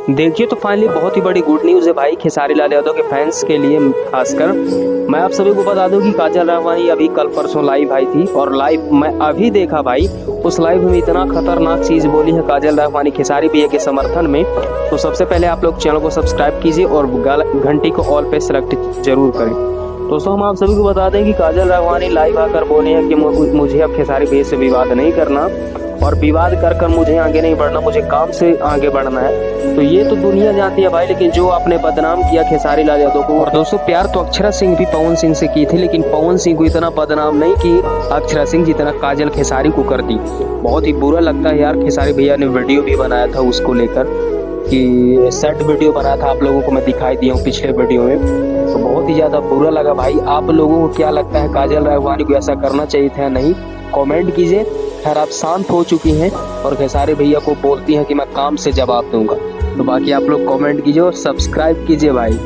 देखिए तो फाइनली बहुत ही बड़ी गुड न्यूज़ है भाई खेसारी लाल यादव के फैंस के लिए खासकर। मैं आप सभी को बता दूं कि काजल राघवानी अभी कल परसों लाइव आई थी और लाइव मैं अभी देखा भाई। उस लाइव में इतना खतरनाक चीज़ बोली है काजल राघवानी खेसारी भैया के समर्थन में। तो सबसे पहले आप लोग चैनल को सब्सक्राइब कीजिए और घंटी को ऑल पे सेलेक्ट जरूर करें। दोस्तों हम आप सभी को बता दें कि काजल राघवानी लाइव आकर बोले हैं कि मुझे अब खेसारी भैया से विवाद नहीं करना और विवाद कर मुझे आगे नहीं बढ़ना, मुझे काम से आगे बढ़ना है। तो ये तो दुनिया जानती है भाई, लेकिन जो आपने बदनाम किया खेसारी लाल यादव को। और दोस्तों प्यार तो अक्षरा सिंह भी पवन सिंह से की थी, लेकिन पवन सिंह को इतना बदनाम नहीं की अक्षरा सिंह जितना काजल खेसारी को कर दी। बहुत ही बुरा लगता है यार। खेसारी भैया ने वीडियो भी बनाया था उसको लेकर कि सेट वीडियो बनाया था, आप लोगों को मैं दिखाई दिया हूँ पिछले वीडियो में। तो बहुत ही ज़्यादा बुरा लगा भाई। आप लोगों को क्या लगता है काजल राघवानी को ऐसा करना चाहिए था या नहीं, कमेंट कीजिए। खैर आप शांत हो चुकी हैं और खेसारी भैया को बोलती हैं कि मैं काम से जवाब दूंगा। तो बाकी आप लोग कमेंट कीजिए और सब्सक्राइब कीजिए भाई।